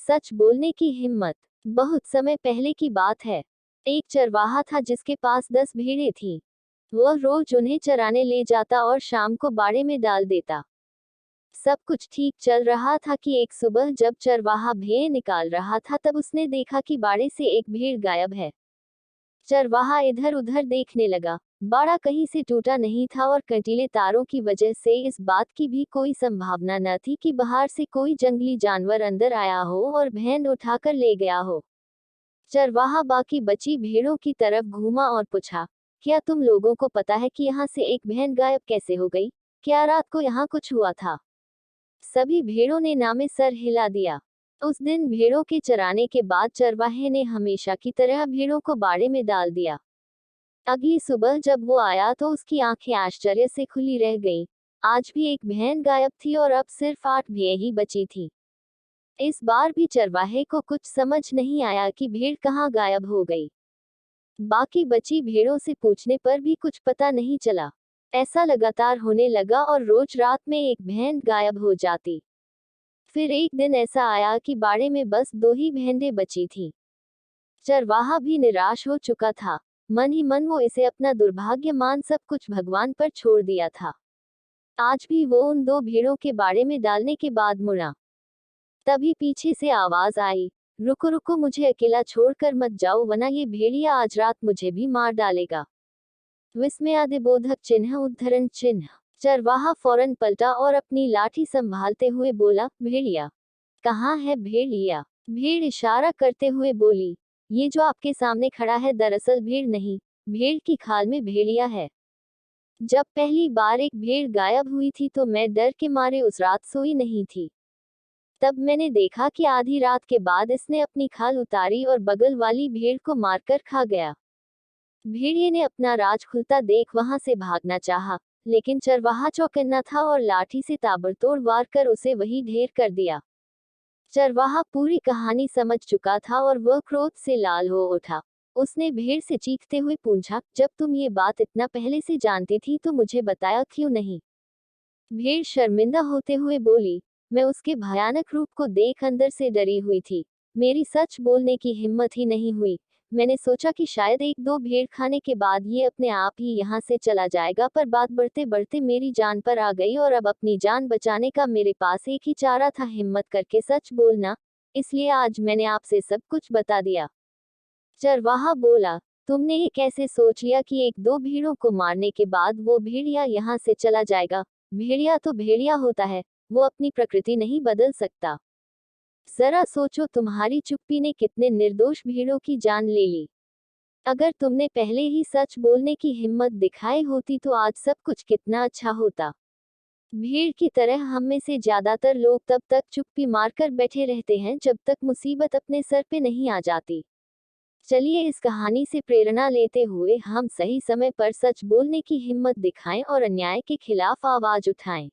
सच बोलने की हिम्मत। बहुत समय पहले की बात है। एक चरवाहा था जिसके पास 10 भेड़ें थीं। वह रोज उन्हें चराने ले जाता और शाम को बाड़े में डाल देता। सब कुछ ठीक चल रहा था कि एक सुबह जब चरवाहा भेड़ निकाल रहा था तब उसने देखा कि बाड़े से एक भेड़ गायब है। चरवाहा इधर उधर देखने लगा। बाड़ा कहीं से टूटा नहीं था और कंटीले तारों की वजह से इस बात की भी कोई संभावना न थी कि बाहर से कोई जंगली जानवर अंदर आया हो और भेड़ उठाकर ले गया हो। चरवाहा बाकी बची भेड़ों की तरफ घूमा और पूछा, क्या तुम लोगों को पता है कि यहाँ से एक भेड़ गायब कैसे हो गई? क्या रात को यहाँ कुछ हुआ था? सभी भेड़ों ने ना में सर हिला दिया। उस दिन भेड़ों के चराने के बाद चरवाहे ने हमेशा की तरह भेड़ों को बाड़े में डाल दिया। अगली सुबह जब वो आया तो उसकी आंखें आश्चर्य से खुली रह गईं। आज भी एक भेड़ गायब थी और अब सिर्फ 8 भेड़ें ही बची थी। इस बार भी चरवाहे को कुछ समझ नहीं आया कि भेड़ कहाँ गायब हो गई। बाकी बची भेड़ों से पूछने पर भी कुछ पता नहीं चला। ऐसा लगातार होने लगा और रोज रात में एक भेड़ गायब हो जाती। फिर एक दिन ऐसा आया कि बाड़े में बस 2 ही भेड़ें बची थीं। चरवाहा भी निराश हो चुका था। मन ही मन वो इसे अपना दुर्भाग्य मान सब कुछ भगवान पर छोड़ दिया था। आज भी वो उन 2 भेड़ों के बाड़े में डालने के बाद मुड़ा। तभी पीछे से आवाज आई, रुको रुको, मुझे अकेला छोड़कर मत जाओ वरना ये भेड़िया आज रात मुझे भी मार डालेगा। विस्मयादिबोधक चिन्ह, उद्धरण चिन्ह। चरवाहा फौरन पलटा और अपनी लाठी संभालते हुए बोला, भेड़िया कहाँ है भेड़िया? भेड़ इशारा करते हुए बोली, ये जो आपके सामने खड़ा है दरअसल भेड़ नहीं, भेड़ की खाल में भेड़िया है। जब पहली बार एक भेड़ गायब हुई थी तो मैं डर के मारे उस रात सोई नहीं थी। तब मैंने देखा कि आधी रात के बाद इसने अपनी खाल उतारी और बगल वाली भेड़ को मारकर खा गया। भेड़िए ने अपना राज खुलता देख वहां से भागना चाहा, लेकिन चरवाहा चौकन्ना था और लाठी से ताबड़तोड़ वार कर उसे वही ढेर कर दिया। चरवाहा पूरी कहानी समझ चुका था और वह क्रोध से लाल हो उठा। उसने भेड़ से चीखते हुए पूछा, जब तुम ये बात इतना पहले से जानती थी तो मुझे बताया क्यों नहीं? भेड़ शर्मिंदा होते हुए बोली, मैं उसके भयानक रूप को देख अंदर से डरी हुई थी। मेरी सच बोलने की हिम्मत ही नहीं हुई। मैंने सोचा कि शायद 1-2 भेड़ खाने के बाद ये अपने आप ही यहाँ से चला जाएगा, पर बात बढ़ते बढ़ते मेरी जान पर आ गई और अब अपनी जान बचाने का मेरे पास एक ही चारा था, हिम्मत करके सच बोलना। इसलिए आज मैंने आपसे सब कुछ बता दिया। चरवाहा बोला, तुमने ये कैसे सोच लिया कि 1-2 भेड़ों को मारने के बाद वो भेड़िया यहाँ से चला जाएगा? भेड़िया तो भेड़िया होता है, वो अपनी प्रकृति नहीं बदल सकता। जरा सोचो, तुम्हारी चुप्पी ने कितने निर्दोष भेड़ों की जान ले ली। अगर तुमने पहले ही सच बोलने की हिम्मत दिखाई होती तो आज सब कुछ कितना अच्छा होता। भीड़ की तरह हम में से ज्यादातर लोग तब तक चुप्पी मारकर बैठे रहते हैं जब तक मुसीबत अपने सर पे नहीं आ जाती। चलिए इस कहानी से प्रेरणा लेते हुए हम सही समय पर सच बोलने की हिम्मत दिखाएं और अन्याय के खिलाफ आवाज उठाएं।